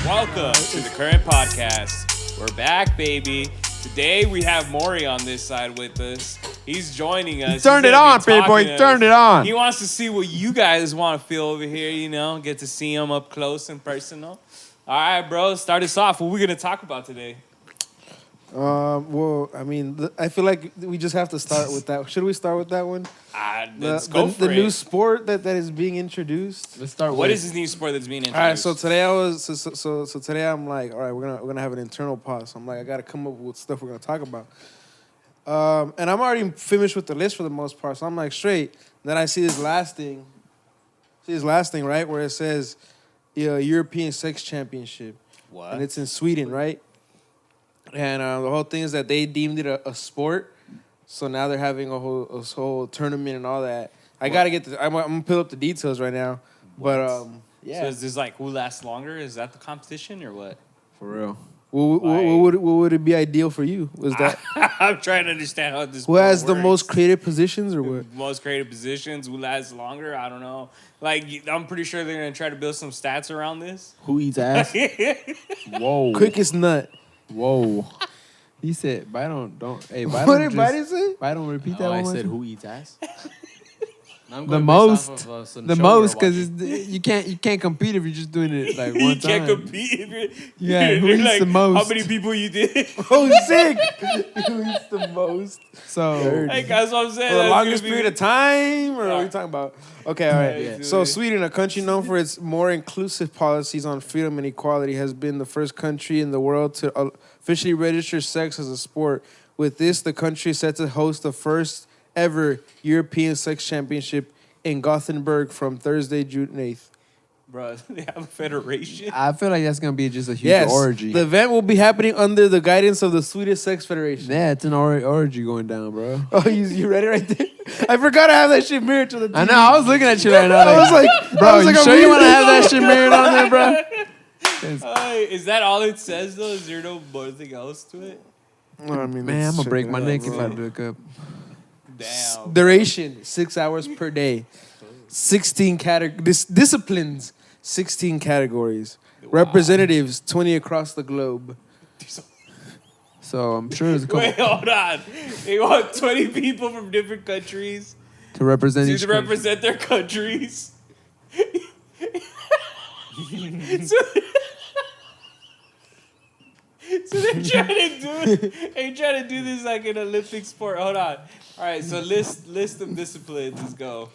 Welcome to the current podcast. We're back, baby. Today we have Maury on this side with us. He's joining us. Turn it on, people. He turned it on. He wants to see what you guys want to feel over here, you know, get to see him up close and personal. All right, bro, start us off. What are we going to talk about today? Well, I mean, I feel like we just have to start with that. Should we start with that one? Let's go for the it. new sport that is being introduced. Let's start. What is this new sport that's being introduced? All right, so today so today I'm like, all right, we're gonna have an internal pause. So I'm like, I gotta come up with stuff we're gonna talk about. And I'm already finished with the list for the most part. So I'm like straight. Then I see this last thing. Right, where it says, European Sex Championship. What? And it's in Sweden, right? And the whole thing is that they deemed it a sport, so now they're having a whole tournament and all that. I gotta get I'm gonna pull up the details right now, but yeah. So is this like who lasts longer? Is that the competition or what? For real. What would it be ideal for you? Was that I'm trying to understand how this. who has the works. most creative positions or what? Most creative positions, who lasts longer? I don't know. Like, I'm pretty sure they're gonna try to build some stats around this. Who eats ass? Whoa. Quickest nut. Whoa. He said, don't. Hey, What did Biden say? Don't repeat that one. I said, who eats ass? I'm The going most. based off of, some The show most, we're because you can't compete if you're just doing it like one You time. can't compete if you're. Yeah, who you're eats like, the most? Oh, How many people you did? Oh, sick. Who eats the most? So Like, that's what I'm saying. For the That's longest gonna be- period of time, or what are we talking about? Okay, all right. Yeah. So Sweden, a country known for its more inclusive policies on freedom and equality, has been the first country in the world to officially register sex as a sport. With this, the country is set to host the first ever European Sex Championship in Gothenburg from Thursday, June 8th. Bro, they have a federation. I feel like that's gonna be just a huge Yes, orgy. the event will be happening under the guidance of the Swedish Sex Federation. Yeah, it's an orgy going down, bro. Oh, you read it right there? I forgot I have that shit mirrored to the TV. I know. I was looking at you right now. I was like, bro, I'm you sure you reading want to this. have that shit mirrored on there, bro? Is that all it says, though? Is there no more thing else to it? I mean, Man, I'm let's gonna break check my it out, neck bro. if I look up. Damn. Duration 6 hours per day. 16 disciplines, 16 categories. Wow. Representatives 20 across the globe. So I'm sure there's a couple Wait, hold on. They want 20 people from different countries to represent each to country. represent their countries. So they're trying to do this like an Olympic sport. Hold on. All right, so list of disciplines. Let's go.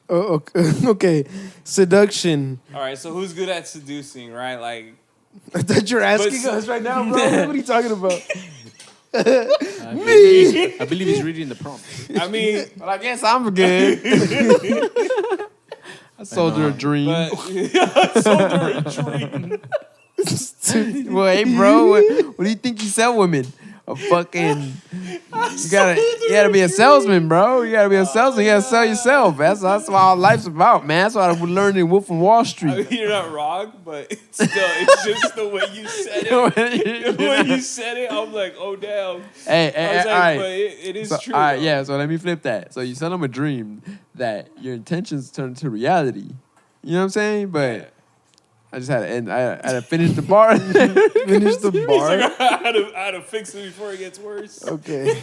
Oh, okay. Seduction. All right, so who's good at seducing, right? Like, I thought you're asking But- us right now, bro. What are you talking about? I believe he's reading the prompt. I mean, Well, I guess I'm good. I sold her a dream. but sold her a dream. Well, hey, bro, what do you think you sell women? A fucking you gotta be a salesman, bro. You gotta be a salesman. You gotta sell yourself. That's what all life's about, man. That's what I learned in Wolf of Wall I Street. mean, you're not wrong, but it's just the way you said it. The way you said it, I'm like, oh damn. Hey, I was like, all right. but it is So, true. all right, though. yeah. So let me flip that. So you sell them a dream that your intentions turn to reality. You know what I'm saying? But I just had to end. I had to finish the bar. Finish the He's bar. like, I had to fix it before it gets worse. Okay.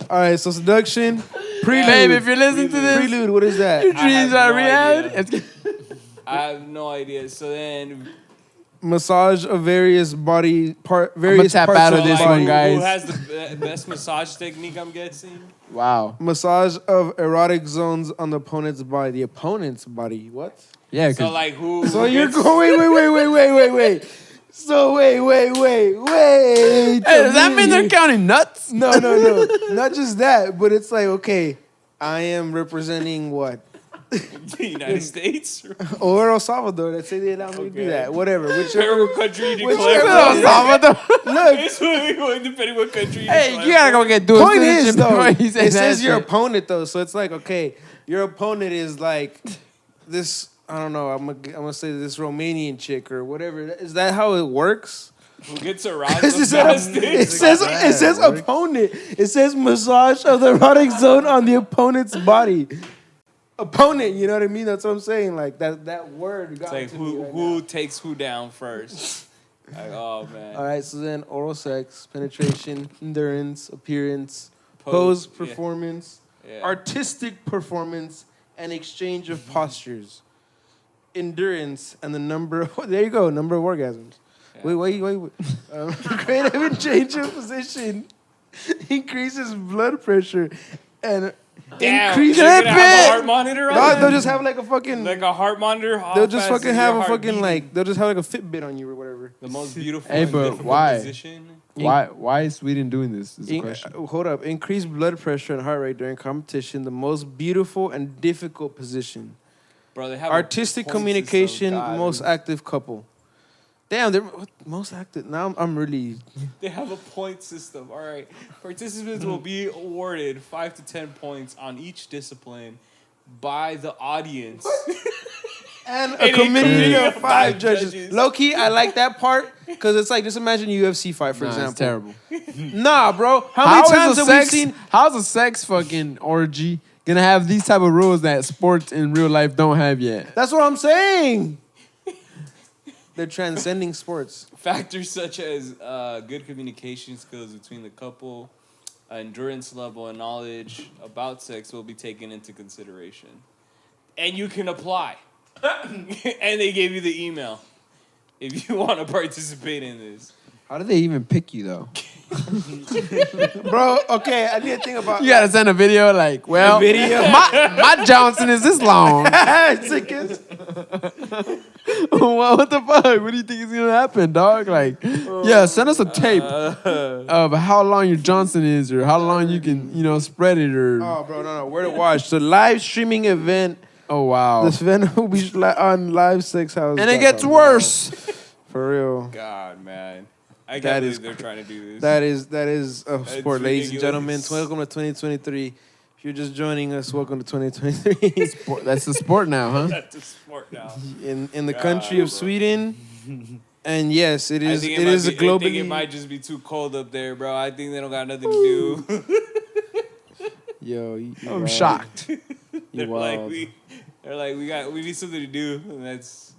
All right, so seduction. Prelude. Babe, if you're listening to this, Prelude, what is that? your I have dreams are no reality. I have no idea. So then, Massage of various body part, various tap parts out of of the this body. one, guys. Who has the best massage technique? I'm guessing. Wow. Massage of erotic zones on the opponent's body. The opponent's body. What? Yeah, So because like who? So who you're gets- going. Wait. So wait. hey, does that mean they're counting nuts? No. Not just that, but it's like, okay, I am representing what? the United States. Or El Salvador. Let's say they allow me to do Okay. that. Whatever. Whichever country you Whichever- declare. El Salvador. Look, It's really going depending what country you Hey, declare you gotta go get dual point is citizenship though, before you it say that says your shit. opponent though, so it's like, okay, your opponent is like this. I don't know. I'm gonna say this Romanian chick or whatever. Is that how it works? Who gets aroused It the says, fastest? it says opponent. It says massage of the erotic zone on the opponent's body. Opponent, you know what I mean? That's what I'm saying. Like that word got It's like to me right who takes who down first. Like, oh man. All right, so then oral sex, penetration, endurance, appearance, pose, Yeah. performance, Yeah. artistic performance, and exchange of postures, endurance, and the number. There you go, number of orgasms. Yeah. Wait. Creative and change of position increases blood pressure and Damn, increase they're gonna have a heart monitor on No, it? they'll just have like a fucking. Like a heart monitor. How They'll just fast fucking is have your a heart fucking beating? like. They'll just have like a Fitbit on you or whatever. The most beautiful Hey, and but difficult why? position. Why is Sweden doing this? Is the question. Hold up. Increase blood pressure and heart rate during competition. The most beautiful and difficult position. Bro, they have a Artistic point communication. system. God, Most active couple. Damn, they're most active. Now I'm really. They have a point system. All right. Participants will be awarded 5 to 10 points on each discipline by the audience. And And a committee a of 5 judges. judges. Low key, I like that part because it's like just imagine a UFC fight for Nah, example. it's terrible. Nah, bro. How many times have we seen? How's a sex fucking orgy gonna have these type of rules that sports in real life don't have yet? That's what I'm saying. They're transcending sports. Factors such as good communication skills between the couple, endurance level, and knowledge about sex will be taken into consideration. And you can apply. And they gave you the email if you want to participate in this. How do they even pick you though? Bro, okay, I need to think about You gotta send a video like, well, my Johnson is this long. What the fuck? What do you think is gonna happen, dog? Like, yeah, send us a tape of how long your Johnson is, or how long you can, spread it, or. Oh, bro, no, where to watch? The live streaming event. Oh wow. This event will be on Live Sex House. And it gets worse. For real. God, man. I That can't is believe they're trying to do this. That is a sport, ladies and ridiculous. gentlemen. Welcome to 2023. If you're just joining us, welcome to 2023. That's the sport now, huh? That's a sport now. in the God, country of bro. Sweden. And yes, it is. I think It is a I think it globally. might just be too cold up there, bro. I think they don't got nothing to do. Yo, I'm wild. shocked. they're wild. like we need something to do, and that's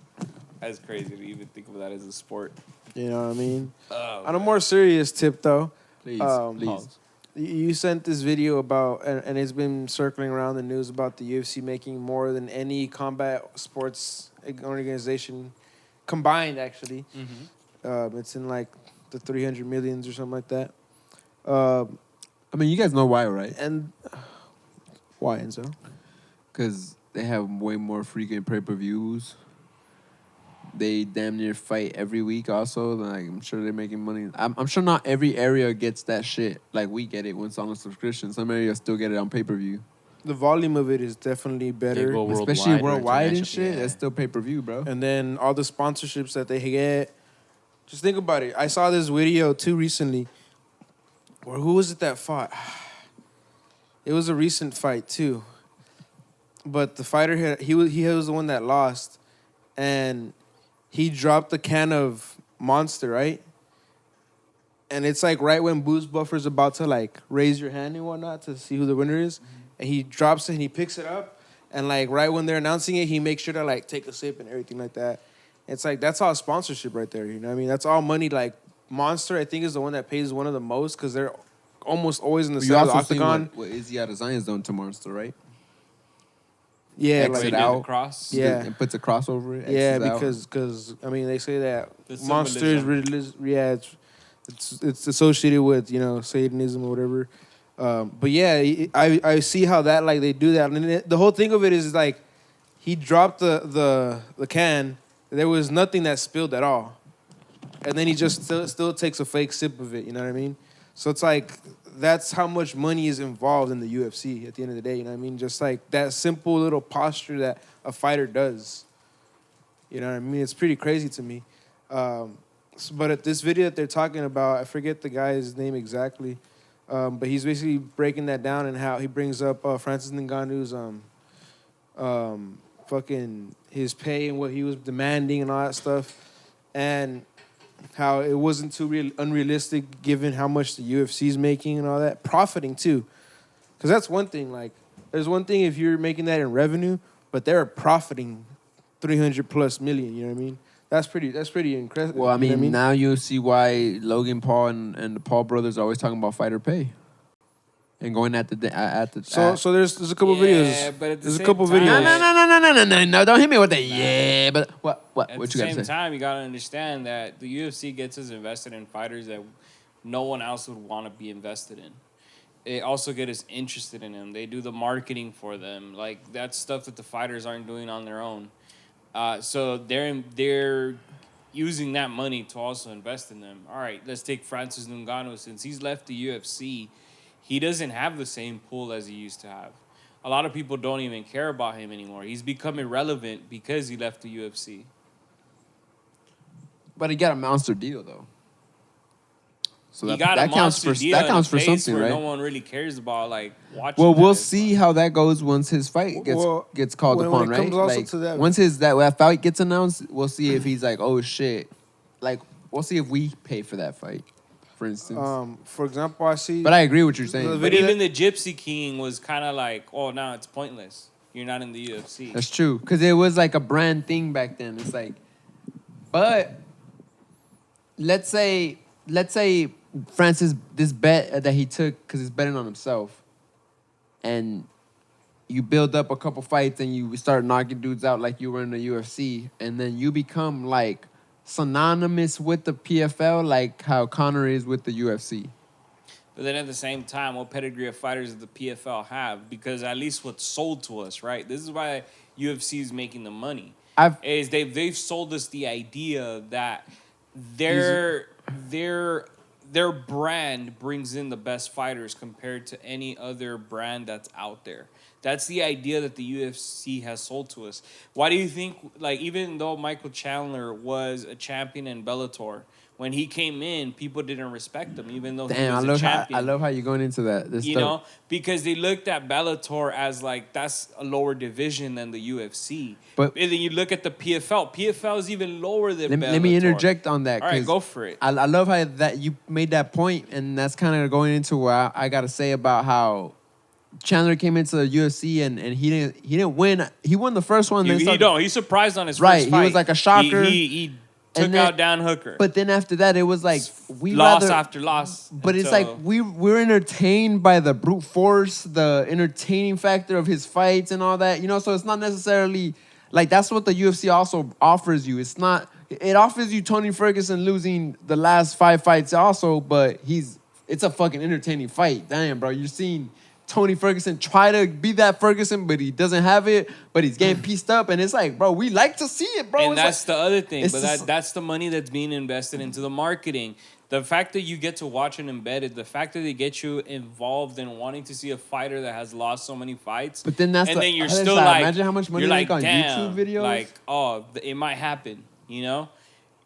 crazy to even think of that as a sport. You know what I mean? Oh, On a more serious tip, though, Please, Um, please. you sent this video about, and it's been circling around the news about the UFC making more than any combat sports organization combined, actually. It's in like the 300 millions or something like that. I mean, you guys know why, right? And why, Enzo? Because they have way more frequent pay-per-views. They damn near fight every week also. Like, I'm sure they're making money. I'm sure not every area gets that shit. Like, we get it when it's on a subscription. Some areas still get it on pay-per-view. The volume of it is definitely better. go worldwide Especially or worldwide and international. shit. Yeah. That's still pay-per-view, bro. And then all the sponsorships that they get. Just think about it. I saw this video too recently. Or who was it that fought? It was a recent fight too. But the fighter he was the one that lost, and he dropped the can of Monster, right? And it's like right when Booze Buffer's about to like raise your hand and whatnot to see who the winner is, and he drops it and he picks it up, and like right when they're announcing it, he makes sure to like take a sip and everything like that. It's like that's all sponsorship right there. You know what I mean? That's all money. Like Monster, I think is the one that pays one of the most because they're almost always in the You center of the also seen octagon. what Izzy Adesanya's done to Monster, right? Yeah, Exit like They did out. the cross. Yeah. And puts a cross over it. yeah, X's out. because I mean they say that The Monster is it's associated with Satanism or whatever. But yeah, I see how that like they do that, and the whole thing of it is like he dropped the can. There was nothing that spilled at all, and then he just still takes a fake sip of it. You know what I mean? So it's like that's how much money is involved in the UFC at the end of the day. You know what I mean? Just like that simple little posture that a fighter does. You know what I mean? It's pretty crazy to me. But at this video that they're talking about, I forget the guy's name exactly, but he's basically breaking that down and how he brings up Francis Ngannou's fucking his pay and what he was demanding and all that stuff, and how it wasn't too unrealistic given how much the UFC's making and all that, profiting too, because that's one thing. Like, there's one thing if you're making that in revenue, but they're profiting 300+ million. You know what I mean? That's pretty incredible. Well, I mean, now you see why Logan Paul and the Paul brothers are always talking about fighter pay and going at the. So there's a couple Yeah, videos. but at the There's a same couple time- videos. No! Don't hit me with that. Yeah, but what At you the gotta same say? time, you gotta understand that the UFC gets us invested in fighters that no one else would want to be invested in. They also get us interested in them. They do the marketing for them. Like, that's stuff that the fighters aren't doing on their own. So they're using that money to also invest in them. All right, let's take Francis Ngannou. Since he's left the UFC, he doesn't have the same pull as he used to have. A lot of people don't even care about him anymore. He's become irrelevant because he left the UFC. But he got a monster deal though. So He got a monster deal that counts in for a place something, where right? no one really cares about, like, watching. Well, that we'll as see much. how that goes once his fight gets called when upon, it right? comes also Like to that- once that fight gets announced, we'll see if he's like, oh shit. Like we'll see if we pay for that fight, for instance. For example, I see. But I agree with what you're saying. The But video even the Gypsy King was kind of like, oh, now it's pointless. You're not in the UFC. That's true, because it was like a brand thing back then. It's like, but let's say Francis, this bet that he took because he's betting on himself, and you build up a couple fights and you start knocking dudes out like you were in the UFC, and then you become like synonymous with the PFL, like how Conor is with the UFC. But then at the same time, what pedigree of fighters does the PFL have? Because at least what's sold to us, right? This is why UFC is making the money. They've sold us the idea that their brand brings in the best fighters compared to any other brand that's out there. That's the idea that the UFC has sold to us. Why do you think, like, even though Michael Chandler was a champion in Bellator, when he came in, people didn't respect him, even though he was a champion. I love how you're going into that. You know, because they looked at Bellator as like, that's a lower division than the UFC. But and then you look at the PFL. PFL is even lower than Bellator. let me interject on that. All right, go for it. I love how that you made that point, and that's kind of going into what I got to say about how Chandler came into the UFC and he didn't win. He won the first one. He surprised on his right. first fight. He was like a shocker. He took out Dan Hooker. But then after that, it was like loss after loss. But it's like we're entertained by the brute force, the entertaining factor of his fights and all that. You know, so it's not necessarily like that's what the UFC also offers you. It's not. It offers you Tony Ferguson losing the last 5 fights also, but it's a fucking entertaining fight. Damn, bro, you're seeing Tony Ferguson try to be that Ferguson, but he doesn't have it, but he's getting pieced up. And it's like, bro, we like to see it, bro. And that's the other thing. But that's the money that's being invested into the marketing. The fact that you get to watch an embedded, the fact that they get you involved in wanting to see a fighter that has lost so many fights. But then then you're still like, imagine how much money you're they like, make on damn, YouTube videos. like, oh, it might happen, you know?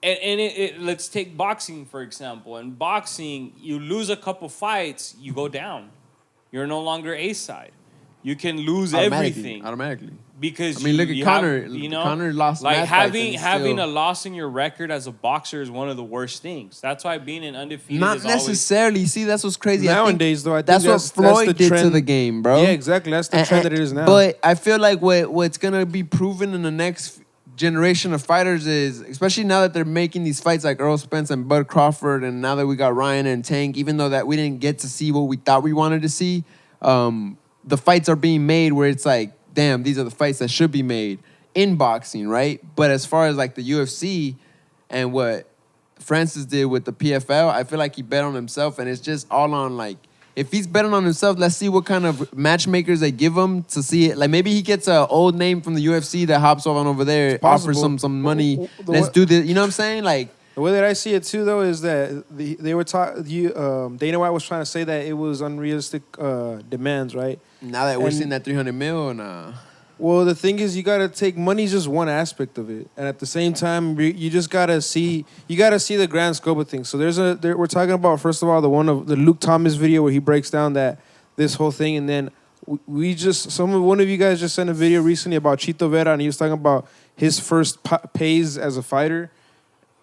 And let's take boxing, for example. In boxing, you lose a couple fights, you go down. You're no longer A-side. You can lose everything automatically. because look at Conor. Conor lost like mad having fights and having still- a loss in your record as a boxer is one of the worst things. That's why being an undefeated Not is necessarily. See, that's what's crazy. Nowadays, though, I think that's what Floyd the did to trend. the game, bro. Yeah, exactly. That's the trend that it is now. But I feel like what's gonna be proven in the next generation of fighters is, especially now that they're making these fights like Earl Spence and Bud Crawford, and now that we got Ryan and Tank, even though that we didn't get to see what we thought we wanted to see, the fights are being made where it's like, damn, these are the fights that should be made in boxing, right? But as far as like the UFC and what Francis did with the PFL, I feel like he bet on himself, and it's just all on like, if he's betting on himself, let's see what kind of matchmakers they give him to see it. Like maybe he gets an old name from the UFC that hops on over there, offers some money. Let's do this. You know what I'm saying? Like the way that I see it too, though, is that they were Dana White was trying to say that it was unrealistic demands, right? now that we're seeing that 300 mil, and Well, the thing is, you gotta take money's just one aspect of it, and at the same time, you just gotta see the grand scope of things. So we're talking about, first of all, the Luke Thomas video where he breaks down this whole thing, and then one of you guys just sent a video recently about Chito Vera, and he was talking about his first pays as a fighter,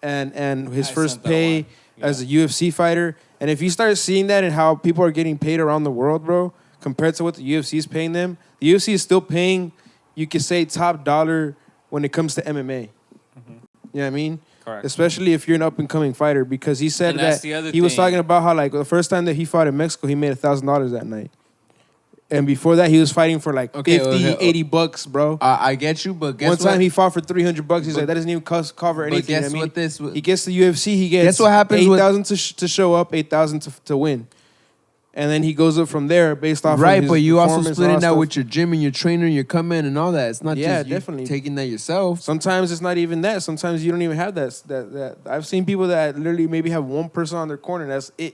and his first pay as a UFC fighter, and if you start seeing that and how people are getting paid around the world, bro, compared to what the UFC is paying them, the UFC is still paying, you could say, top dollar when it comes to MMA. Mm-hmm. You know what I mean? Correct. Especially if you're an up and coming fighter, because he said And that's that the other he was thing. talking about how like the first time that he fought in Mexico, he made $1,000 that night. And before that, he was fighting for like Okay, 50, okay, $80, bro. I get you, but guess One time what? he fought for $300. He's But- like, that doesn't even cover anything. But You know guess what I mean? what this? He gets the UFC. He gets Guess what happens with- 8,000 to show up, 8,000 to win, and then he goes up from there based off Right, of his but you also performance and split all in that stuff. with your gym and your trainer and your come in and all that. It's not Yeah, just you definitely. taking that yourself. Sometimes it's not even that. Sometimes you don't even have that. I've seen people that literally maybe have one person on their corner. And that's it.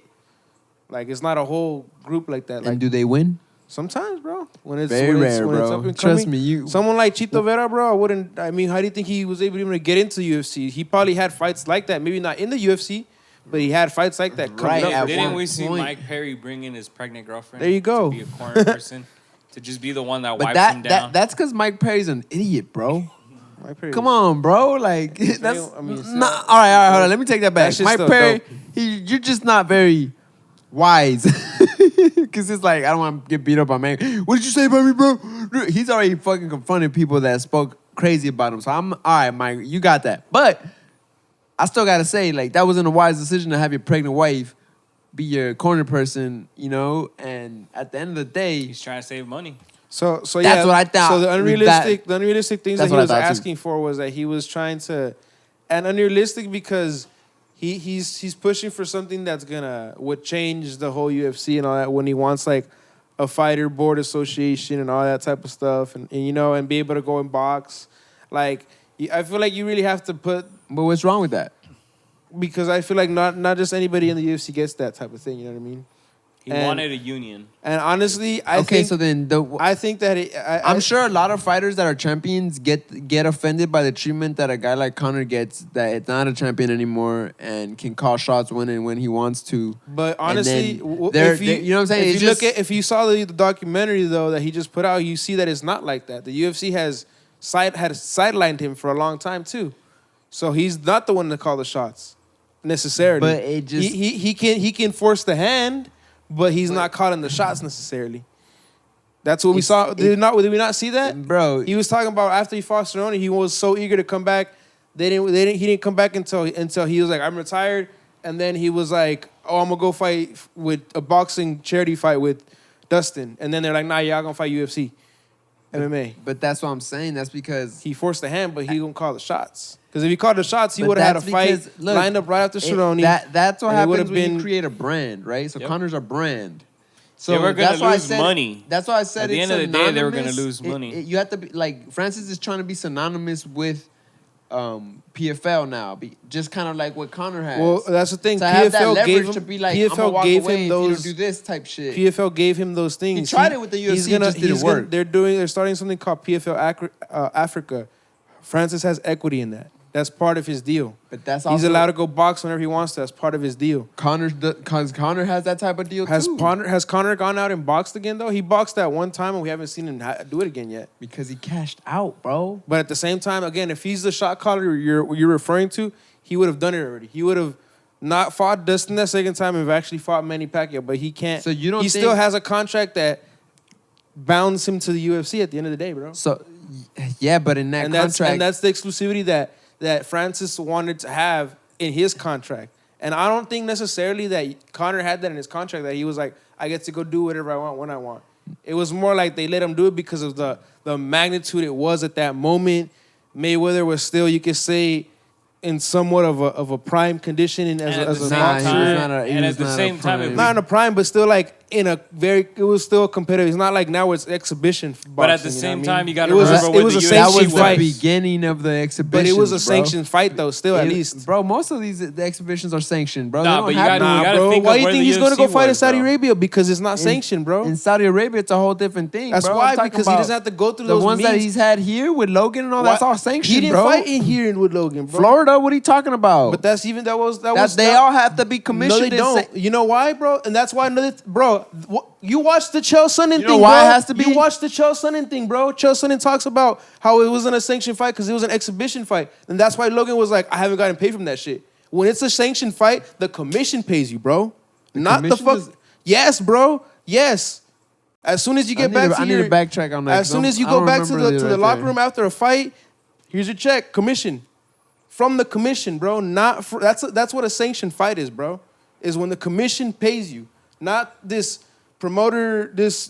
Like it's not a whole group like that. Like And do they win? sometimes, bro. When it's Very when it's, rare, when it's bro. up and Trust coming. me, you- Someone like Chito Vera, bro. I wouldn't. I mean, how do you think he was able even to get into UFC? He probably had fights like that. Maybe not in the UFC, but he had fights like that coming Right, up. at Didn't one we see point. Mike Perry bring in his pregnant girlfriend? There you go. To be a corner person, to just be the one that But wipes him down. that's because Mike Perry's an idiot, bro. Mike Perry Come was- on, bro. Like that's I mean, it's- nah, all right. Hold on. Let me take that back. That shit's Mike still Perry, dope. you're just not very wise. Because it's like I don't want to get beat up by man. What did you say about me, bro? He's already fucking confronted people that spoke crazy about him. So I'm all right, Mike. You got that. But I still gotta say, like that wasn't a wise decision to have your pregnant wife be your corner person, you know. And at the end of the day, He's trying to save money. So That's yeah, what I thought. So the unrealistic things that That's he what I was thought too. asking for was that he was trying to, and unrealistic because he's pushing for something that's would change the whole UFC and all that when he wants like a fighter board association and all that type of stuff and you know and be able to go and box, like I feel like you really have to put but what's wrong with that? because I feel like not just anybody in the UFC gets that type of thing. You know what I mean? He And- wanted a union. And honestly, I Okay, think so then I think that I'm sure a lot of fighters that are champions get offended by the treatment that a guy like Conor gets, that it's not a champion anymore and can call shots when he wants to. But And honestly, then you know what I'm saying? If It's you look just- if you saw the documentary though that he just put out, you see that it's not like that. The UFC had sidelined him for a long time too, so he's not the one to call the shots necessarily. But it just- he can force the hand, but he's not calling the shots necessarily. That's what we saw. Did we not see that, Bro, He was talking about after he fought Cerrone, he was so eager to come back. He didn't come back until he was like, I'm retired. And then he was like, oh, I'm gonna go fight with a boxing charity fight with Dustin. And then they're like, nah, y'all gonna fight UFC, MMA. but that's what I'm saying. That's because He forced the hand, but he gonna call the shots. Because if he called the shots, he But would have had a that's fight because, look, lined up right after Cerrone. That's what and it happens would've when you been- create a brand, right? So Yep. Connor's a brand. So They were gonna that's why I lose said- money. That's why I said At the it's end of the day, they were gonna synonymous. lose money. You have to be like Francis is trying to be synonymous with PFL now, just kind of like what Connor has. Well, that's the thing. to have that PFL leverage gave him. to be like, I'm gonna PFL walk gave away him if you don't those. do this type shit. PFL gave him those things. He tried it with the UFC, it just didn't work. They're starting something called PFL Africa. Francis has equity in that. That's part of his deal. But that's He's also allowed to go box whenever he wants to. That's part of his deal. Because Connor has that type of deal Has too. Connor gone out and boxed again though? He boxed that one time and we haven't seen him do it again yet. Because he cashed out, bro. But at the same time, again, if he's the shot caller you're referring to, he would have done it already. He would have not fought Dustin that second time and have actually fought Manny Pacquiao, but he can't. So you don't He think- still has a contract that bounds him to the UFC at the end of the day, bro. So yeah, but in that contract, That's the exclusivity that Francis wanted to have in his contract. And I don't think necessarily that Conor had that in his contract, that he was like, I get to go do whatever I want when I want. It was more like they let him do it because of the magnitude it was at that moment. Mayweather was still, you could say, in somewhat of a prime condition and as And at a the same boxer. time- and at the same time, if Not in a prime, but still like in a very, it was still competitive. It's not like now where it's exhibition boxing. But at the you know same what I mean? time, you got to It was a- remember it with was the a UFC that was sanctioned the fight. beginning of the exhibition. But it was a sanctioned fight though, still at least. Bro, most of the exhibitions are sanctioned, bro. Nah, They don't but you have gotta- to- you gotta bro. think Why of do you where think the he's going to UFC go fight in was, Saudi bro. Arabia? Because it's not sanctioned, bro. In Saudi Arabia, it's a whole different thing. That's bro. why, I'm talking because he about doesn't have to go through the those ones that means. he's had here with Logan and all. That's all sanctioned, He didn't bro. fight in here with Logan, bro. Florida, what are you talking about? But that's even that was they all have to be No, commissioned. they and don't. You know why, bro? And that's why you watched the Chael Sonnen You know thing, why bro. it has to be? You watched the Chael Sonnen thing, bro. Chael Sonnen talks about how it wasn't a sanctioned fight because it was an exhibition fight, and that's why Logan was like, I haven't gotten paid from that shit. When it's a sanctioned fight, the commission pays you, bro. Not the commission fuck. is- Yes, bro. Yes. As soon as you get back to I need your, to backtrack on that. as soon as you go back to the locker room after a fight, here's your check, commission. from the commission, bro. Not for, that's what a sanctioned fight is, bro. Is when the commission pays you, not this promoter, this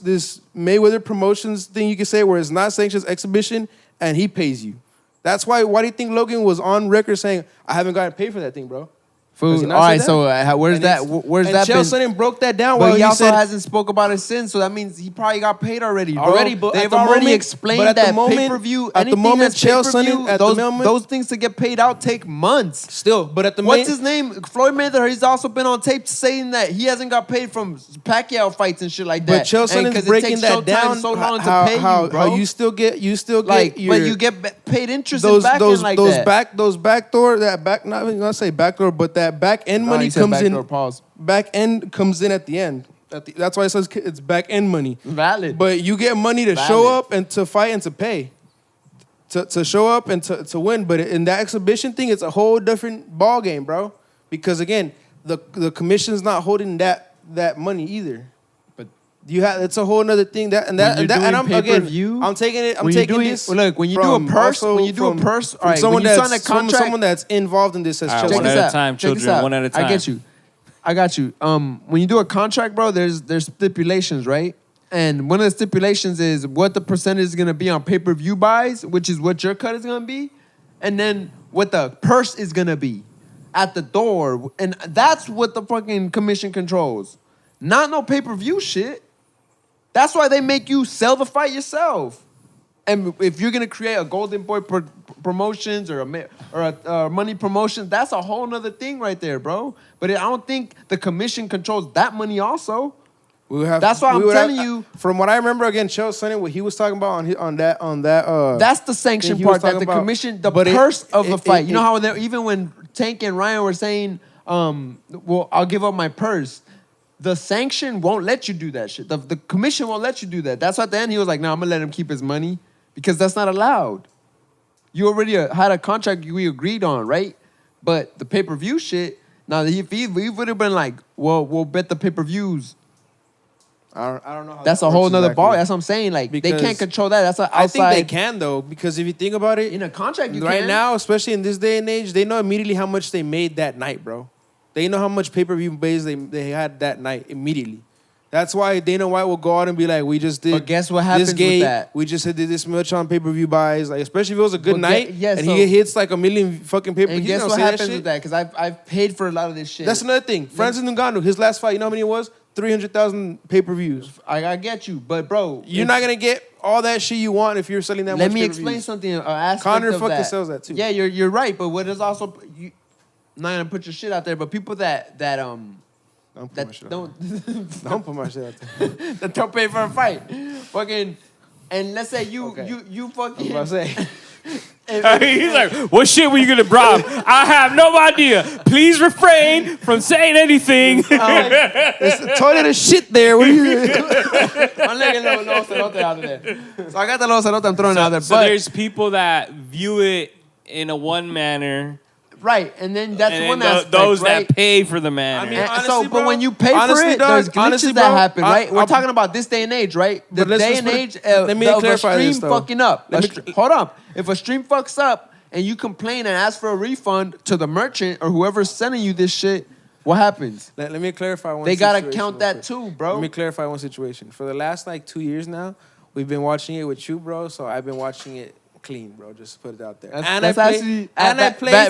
Mayweather Promotions thing you can say where it's not sanctioned exhibition and he pays you. That's why do you think Logan was on record saying, I haven't gotten paid for that thing, bro? Food. All right, so where's And that? it's- Where's and that? Chael been? Sonnen broke that down. But while he also said, hasn't spoke about it since, so that means he probably got paid already, bro. But they've at the already moment- explained but at the that moment- pay-per-view. at the Anything moment, that's Chael pay-per-view, Sonnen- at the moment- those things to get paid out take months. Still, but at the What's his name? Floyd Mayweather. He's also been on tape saying that he hasn't got paid from Pacquiao fights and shit like that. But Chael Sonnen's breaking that down. So long how, to pay how, you, bro. how you still get like, your, but you get paid interest those in back those end like those that. backdoor not even gonna say backdoor, but that back end No, money he said comes backdoor, in. pause. Back end comes in at the end. That's why it says it's back end money. Valid. But you get money to show up and to fight and to pay. To show up and to win. But in that exhibition thing, it's a whole different ball game, bro. Because again, the commission's not holding that money either. But you have it's a whole other thing. I'm taking it. I'm taking this. Look, when you do from a purse, also when you do a from- purse, from all right, someone when you sign a that's contract, someone that's involved in this as All right, Chelsea. one check at this a out. time, Check this children, out. one at a time. I get you. I got you. When you do a contract, bro, there's stipulations, right? And one of the stipulations is what the percentage is gonna be on pay-per-view buys, which is what your cut is gonna be, and then what the purse is gonna be at the door, and that's what the fucking commission controls. Not no pay-per-view shit. That's why they make you sell the fight yourself. And if you're gonna create a Golden Boy promotions or a money promotion, that's a whole nother thing right there, bro. But I don't think the commission controls that money also. That's why I'm telling you. From what I remember, again, Chael Sonnen, what he was talking about on that. That's the sanction he was part that talking the about. commission, the But purse of the fight. You know it- how even when Tank and Ryan were saying, well, I'll give up my purse. The sanction won't let you do that shit. The commission won't let you do that. That's why at the end he was like, no, I'm gonna let him keep his money because that's not allowed. You already had a contract we agreed on, right? But the pay-per-view shit, now if he would have been like, well, we'll bet the pay-per-views. I don't know. How That's that a whole works nother exactly. ball. That's what I'm saying. Like, they Because can't control that. That's an outside. I think they can though, because if you think about it, In a contract, you right can. now, especially in this day and age, they know immediately how much they made that night, bro. They know how much pay-per-view base they had that night immediately. That's why Dana White will go out and be like, "We just did." But guess what happens this gate, with that? We just did this much on pay-per-view buys, like especially if it was a good But night yeah, and so- he hits like 1 million fucking pay-per-view. And guess what happens with that? Because I've paid for a lot of this shit. That's another thing. Francis Ngannou, his last fight, you know how many it was? 300,000 pay-per-views. I get you, but bro, You're not gonna get all that shit you want if you're selling that much. Let me pay-per-views. explain something. Aspect Conor of fucking that. sells that too. Yeah, you're right. But what is also I'm not gonna put your shit out there, but people that Don't put my shit out there. don't Don't put my shit out there. that don't pay for a fight, fucking, and let's say you Okay. you I was fucking. about to say. He's like, what shit were you gonna bribe? I have no idea. Please refrain from saying anything. There's a toilet of shit there. What are you? I'm letting los cerote out of there. So I got the los cerote I'm throwing out there, So but there's people that view it in a one manner, right, and then that's and one then aspect, those right? that pay for the manner. I mean, And honestly, but bro, when you pay honestly, for it, dog, there's glitches honestly, that bro, happen, right? We're I'll- talking about this day and age, right? The But let's- day let's and put age it- let me of a clarify stream this, though. fucking up. Let me- Hold on. If a stream fucks up and you complain and ask for a refund to the merchant or whoever's sending you this shit, what happens? Let me clarify one. They gotta situation count real that quick. too, bro. Let me clarify one situation. For the last like 2 years now, we've been watching it with you, bro. So I've been watching it clean, bro. Just to put it out there. That's actually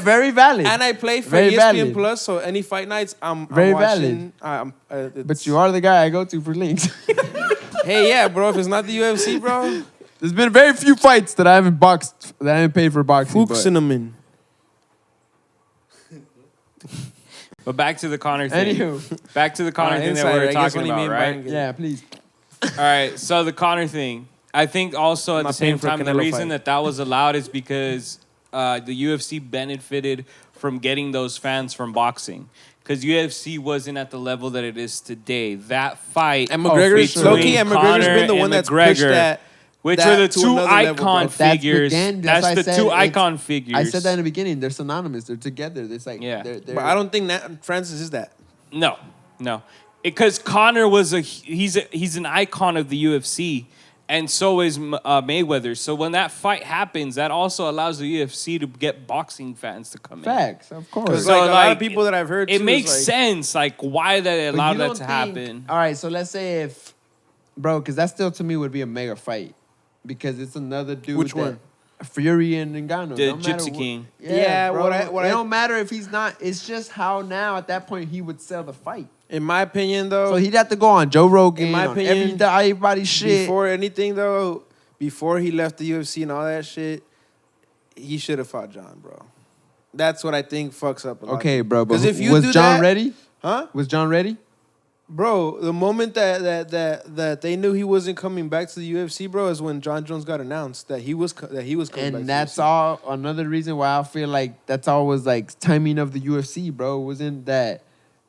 very valid. And I play for Very ESPN valid. Plus, so any fight nights, I'm Very watching. But you are the guy I go to for links. Hey, yeah, bro. If it's not the UFC, bro, There's been very few fights that I haven't paid for boxing. Fuchs but- cinnamon. But back to the Connor thing. Anywho. Back to the Connor thing that we were talking about, right? Yeah, please. All right. So the Connor thing. I think also at Not the same paying for a time, the Canelo reason fight. that was allowed is because the UFC benefited from getting those fans from boxing. Because UFC wasn't at the level that it is today. That fight And McGregor's between Loki and McGregor's Connor been the one and that's pushed McGregor, that. which that were the to two another level, icon bro. figures. That's That's why I the said two it's- icon figures. I said that in the beginning. They're synonymous. They're together. It's like Yeah. they're But I don't think that Francis is that. No. Because Connor was he's an icon of the UFC, and so is Mayweather. So when that fight happens, that also allows the UFC to get boxing fans to come in. Facts, of course. Because So, like a lot like, of people that I've heard, It too, makes is like, sense, like why they But allowed you that don't to think- happen. All right, so let's say if, bro, because that still to me would be a mega fight because it's another dude. Which one? Fury and Ngannou. The Don't matter Gypsy what- King. Yeah, bro. what it I- don't matter if he's not. It's just how now at that point he would sell the fight. in my opinion, though, So he'd have to go on Joe Rogan, In my on opinion, everybody's shit. before anything, though, before he left the UFC and all that shit, he should have fought John, bro. That's what I think fucks up a lot. Okay, bro, but 'Cause if you was do John that- ready? Huh? Was John ready? Bro, the moment that they knew he wasn't coming back to the UFC, bro, is when John Jones got announced that he was coming back to And the that's UFC. all another reason why I feel like that's always like timing of the UFC, bro. Wasn't that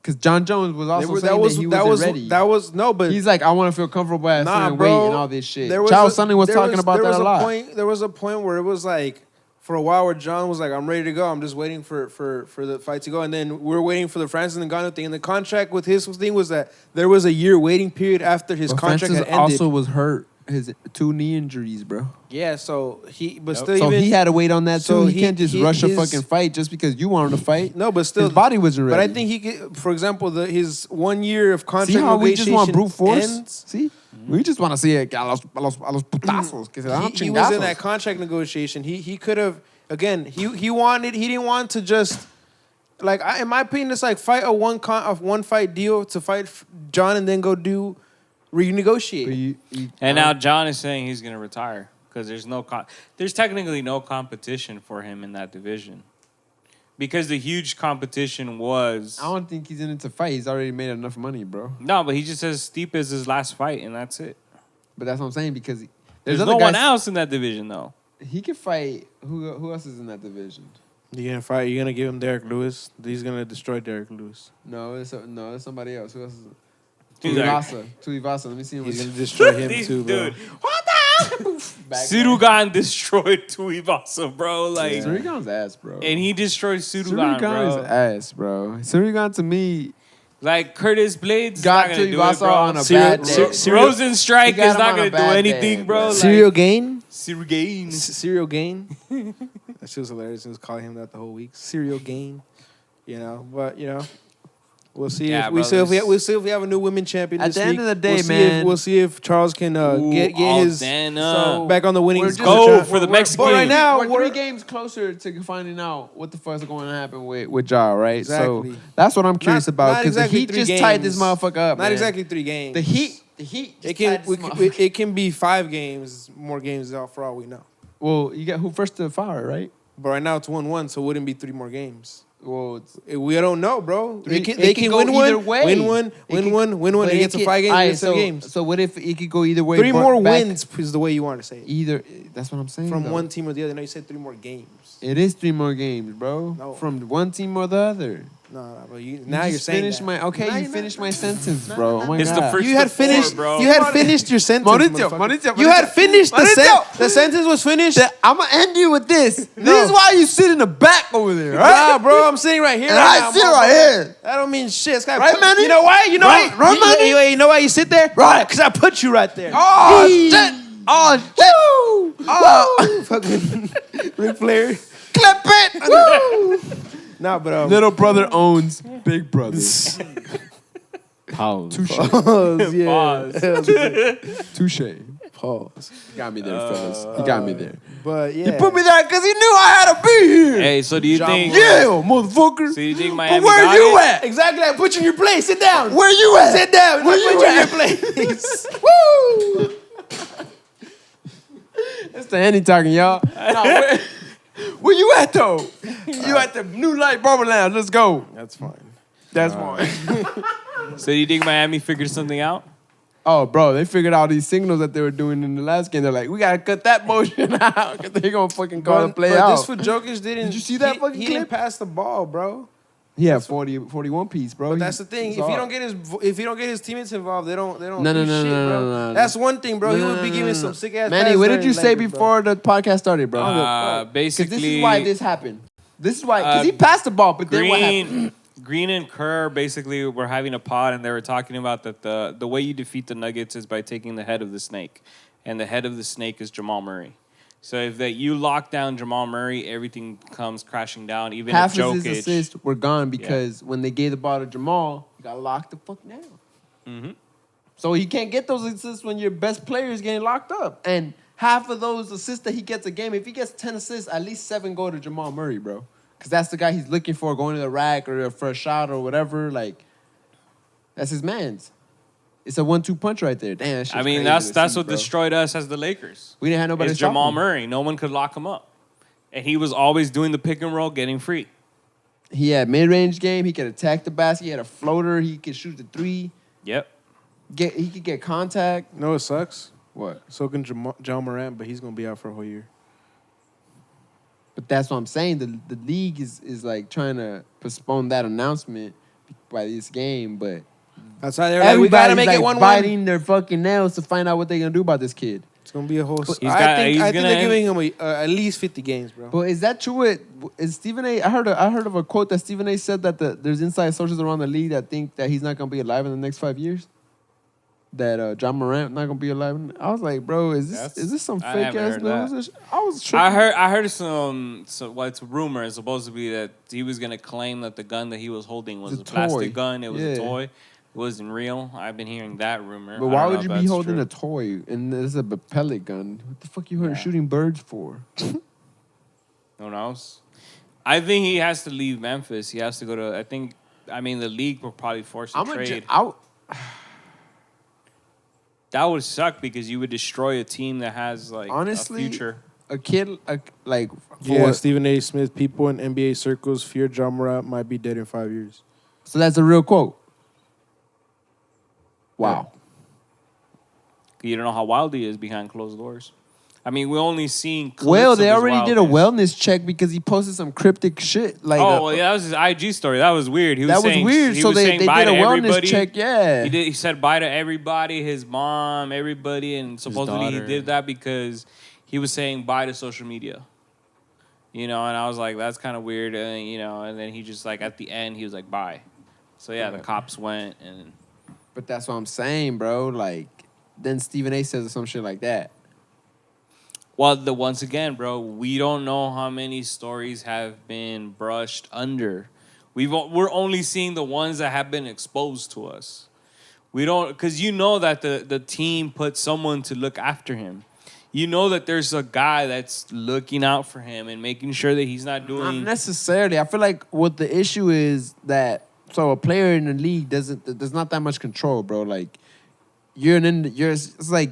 because John Jones was also saying that he wasn't ready. That was no, but He's like, I want to feel comfortable at a nah, certain bro. weight and all this shit. There was Charles a- Sonny was there talking about there that was a lot. There was a point where it was like, for a while, where John was like, I'm ready to go. I'm just waiting for the fight to go. And then we're waiting for the Francis Ngannou thing. And the contract with his thing was that there was a year waiting period after his But contract Francis had ended. also was hurt. His 2 knee injuries, bro. Yeah, so Yep. still So even, he had to wait on that too. so he can't just he- rush a his- fucking fight just because you want him to fight. No, but still, his body wasn't ready. But I think he could, for example, his 1 year of contract See how we just want brute force? ends. See? We just want to see it a los putazos. Que se dan He was in chingazos. that contract negotiation. He could have, again, he didn't want to just, like, in my opinion, it's like fight a one fight deal to fight John and then go do renegotiate. But you- And now John is saying he's going to retire because there's technically no competition for him in that division. Because the huge competition was... I don't think he's in it to fight. He's already made enough money, bro. No, but he just says Stipe is his last fight, and that's it. But that's what I'm saying because There's other no one guys- else in that division, though. He can fight. Who else is in that division? You're gonna fight. You're gonna give him Derek Lewis. He's gonna destroy Derek Lewis. No, it's somebody else. Who else is it? He's like- Tuivasa. Let me see him. He's gonna destroy him These- too, bro. dude, Surugan destroyed Tuivasa, bro. Like, Surigan's ass, bro. and he destroyed Surugan, Surigan is bro. ass, bro. Surigan to me Like Curtis Blades got not gonna do it, Tuivasa bro. on a bad day. Rosenstrike He got is him not on gonna a do bad anything, day, bro. bro. Like, Serial gain. Surugan. Serial gain. That shit was hilarious. He was calling him that the whole week. Serial gain. You know, but you know, we'll see Yeah, if we'll see brothers. if we have a new women champion. At this the end week. of the day, we'll see man. we'll see if Charles can get his Aldana. back on the winning. We're just- Go for the Mexican. But right now, we're 3 games closer to finding out what the fuck's going to happen with Ja, right? Exactly. So that's what I'm curious about because exactly the Heat 3 just tied this games. motherfucker up. Not man. exactly 3 games. The Heat It just can tied this motherfucker. it can be 5 games, more games out for all we know. Well, you got who first to fire, right? But right now it's 1-1, so it wouldn't be 3 more games. Well, it's, We don't know, bro. Three- They it can could win go one, either way. win one, It win could- one, win one, but and it get to could- 5 games, alright, get 7 games. So what if it could go either way? 3 more back- wins is the way you want to say it. Either that's what I'm saying. From though. one team or the other. No, you said 3 more games. It is 3 more games, bro. No. From one team or the other. No, bro. You Now you're just saying finished that. my okay. Now you you're finished not- my sentence, bro. Oh my It's god. the first You had to four, finished. bro. You had finished your sentence. Mauricio, motherfucker. Mauricio, You had finished the Mauricio. The sentence was finished. I'm gonna end you with this. No. This is why you sit in the back over there, right? Nah, bro. I'm sitting right here. And right I now, sit motherfucker. right here. That don't mean shit. This guy Right, Manny? You know why? You know Right, why? right, Manny? You know why you sit there? Right. Because I put you right there. Oh Yee. shit! Oh shit! Oh, Fucking Ric Flair. clip it! Woo! Nah, but Little brother owns big brother. Pause. Touche. Pause, yeah. Pause. Touche. Pause. He got me there, fellas. He got me there. But yeah. He put me there because he knew I had to be here. Hey, so do you Ja think? Yeah, motherfucker. So you think But Miami where got you it? at? Exactly. I put you in your place. Sit down. Where you at? Sit down. Where I you put at? you in your place. Woo! It's the Henny talking, y'all. Nah, where you at, though? You at the New Light Barber Lounge. Let's go. That's fine. That's fine. So do you think Miami figured something out? Oh, bro, they figured out these signals that they were doing in the last game. They're like, we got to cut that motion out because they're going to fucking call the play but out. this for Jokic didn't. Did you see that fucking He clip? didn't pass the ball, bro. Yeah, 41 piece, bro. But that's the thing. If he don't get his teammates involved, they don't. No, do no, no, shit, no, bro. no. That's one thing, bro. He No, would no, be no, giving no. some sick ass. Manny, what did you say before the podcast started, bro? Because Basically, this is why this happened. This is why, because he passed the ball, but then what happened? Green and Kerr basically were having a pod, and they were talking about that the way you defeat the Nuggets is by taking the head of the snake. and the head of the snake is Jamal Murray. So if that you lock down Jamal Murray, everything comes crashing down. Even Half if of Jokic, his assists were gone because when they gave the ball to Jamal, he got locked the fuck down. Mm-hmm. So he can't get those assists when your best player is getting locked up. And half of those assists that he gets a game, if he gets 10 assists, at least 7 go to Jamal Murray, bro. Because that's the guy he's looking for, going to the rack or for a shot or whatever. Like, that's his man's. It's a 1-2 punch right there. Damn, that shit's I mean, crazy to that's see, what bro. destroyed us as the Lakers. We didn't have nobody It's stop Jamal him. Murray. No one could lock him up. And he was always doing the pick and roll, getting free. He had mid-range game. He could attack the basket. He had a floater. He could shoot the three. Yep. He could get contact. You know what sucks? What? So can Ja Morant, but he's gonna be out for a whole year. But that's what I'm saying. The league is like trying to postpone that announcement by this game, but That's why they're like, we gotta make like it 1-1. biting their fucking nails to find out what they're gonna do about this kid. It's gonna be a whole. He's I got- think he's they're gonna giving him at least 50 games, bro. But is that true? Is Stephen A? I heard of a quote that Stephen A. said that there's inside sources around the league that think that he's not gonna be alive in the next 5 years. That Ja Morant not gonna be alive. I was like, bro, is this some I fake haven't ass heard that. news? I was tripping. I heard some well, it's a rumor. It's supposed to be that he was gonna claim that the gun that he was holding was It's a a plastic toy. gun. It was Yeah. a toy. It wasn't real. I've been hearing that rumor. But why would you be holding a toy and this is a pellet gun? What the fuck you shooting birds for? Who knows? I think he has to leave Memphis. He has to go to. I mean, the league will probably force a trade. That would suck because you would destroy a team that has like Honestly, a future. a kid like Yeah, Stephen A. Smith. People in NBA circles fear Ja Morant might be dead in 5 years. So that's a real quote. Wow. You don't know how wild he is behind closed doors. I mean, we're only seeing clips Well, of they his already did a wildness. wellness check because he posted some cryptic shit. Like, Oh, well, yeah, that was his IG story. That was weird. He was that was saying, weird. He So was they saying did bye a to wellness everybody. check. Yeah. He said bye to everybody, his mom, everybody, and supposedly he daughter. did that because he was saying bye to social media. You know, and I was like, that's kind of weird. And, you know, and then he just like at the end he was like bye. So yeah, the cops went and. But that's what I'm saying, bro. Like, then Stephen A. says some shit like that. Well, once again, bro, we don't know how many stories have been brushed under. We're only seeing the ones that have been exposed to us. We don't, because you know that the team put someone to look after him. You know that there's a guy that's looking out for him and making sure that he's not doing. Not necessarily. I feel like what the issue is that a player in the league there's not that much control, bro. Like it's like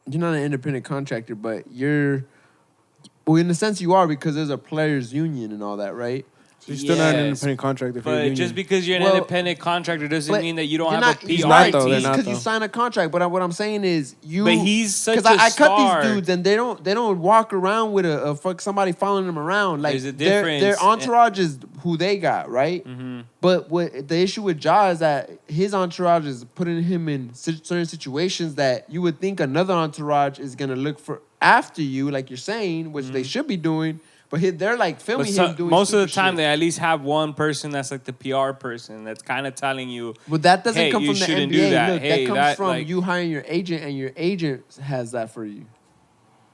you're not an independent contractor, but well, in a sense you are because there's a players union and all that, right? So you're still not an Yes, independent contractor. But just because you're an Well, independent contractor doesn't but mean that you don't you're have not, a he's PR not, right, though. team. They're not, because though. you sign a contract. But what I'm saying is you. But he's such because a I cut star. these dudes and they don't walk around with a fuck somebody following them around. Like There's a their difference. entourage is who they got, right? Mm-hmm. But what the issue with Ja is that his entourage is putting him in certain situations that you would think another entourage is gonna look for after you, like you're saying, which they should be doing. But they're like filming him doing most of the stupid time, shit. they at least have one person that's like the PR person that's kind of telling you. But that doesn't Hey, come you from the shouldn't NBA. do that. Look, Hey, that comes that, from like- you hiring your agent, and your agent has that for you.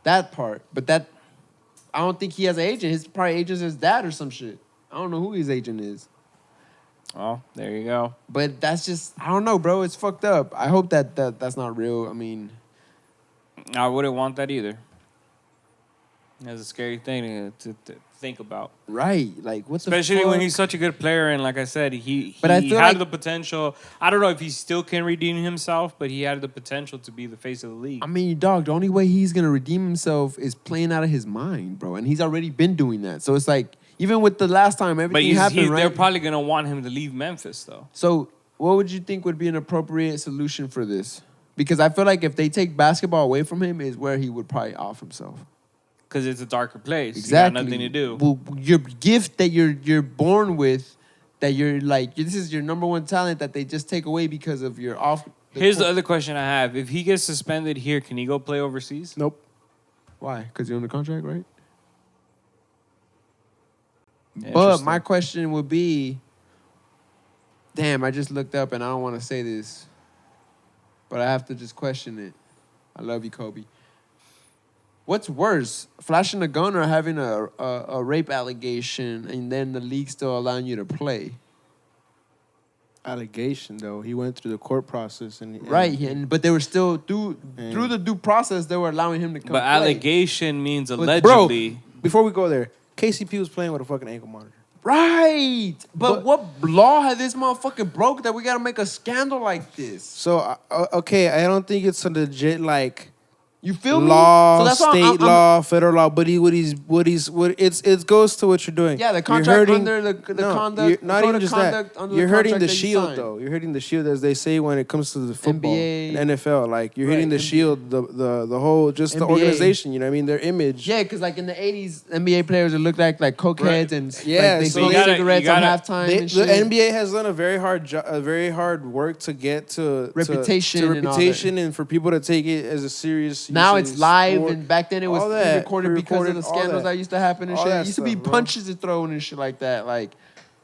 That part. But I don't think he has an agent. His probably agent's his dad or some shit. I don't know who his agent is. Oh, there you go. But that's just, I don't know, bro. It's fucked up. I hope that's not real. I mean, I wouldn't want that either. That's a scary thing to think about. right. Like, what Especially the fuck? when he's such a good player, and like I said, he But I feel had like- the potential. I don't know if he still can redeem himself, but he had the potential to be the face of the league. I mean, dog, the only way he's going to redeem himself is playing out of his mind, bro. And he's already been doing that. So it's like, even with the last time but everything happened, right? they're probably gonna want him to leave Memphis, though. So, what would you think would be an appropriate solution for this? Because I feel like if they take basketball away from him, is where he would probably off himself. Because it's a darker place. Exactly. You got nothing to do. Well, your gift that you're born with, that you're like, this is your number one talent that they just take away because of your off. Here's the other question I have: if he gets suspended here, can he go play overseas? Nope. Why? Because you're on the contract, right? But Interesting. my question would be, damn, I just looked up and I don't want to say this, but I have to just question it. I love you, Kobe. What's worse, flashing a gun or having a rape allegation and then the league still allowing you to play? Allegation though, he went through the court process and Right, but they were still through the due process. They were allowing him to come. But play. allegation means Bro, allegedly. before we go there, KCP was playing with a fucking ankle monitor. Right, but what law had this motherfucker broke that we gotta make a scandal like this? So okay, I don't think it's a legit like You feel me? law, So that's why state I'm- law, federal law. But it goes to what you're doing. Yeah, the You're contract under the conduct. You're, not code even of just conduct that. under You're the hurting contract the that you shield signed. though. You're hurting the shield, as they say when it comes to the football NBA. and NFL. Like you're hitting Right, the NBA. shield, the whole just the NBA. organization. You know what I mean? Their image. Yeah, because like in the '80s, NBA players would look like cokeheads and Yeah, like, they so smoke you gotta- cigarettes on halftime and The shit. NBA has done a very hard work to get to Reputation to and all reputation, and for people to take it as a serious. Now using it's live, sport. and back then it was All that, pre-recorded because of the pre-recorded, all scandals that. that used to happen and All shit. that It used to be stuff, bro. punches and throwing and shit like that. Like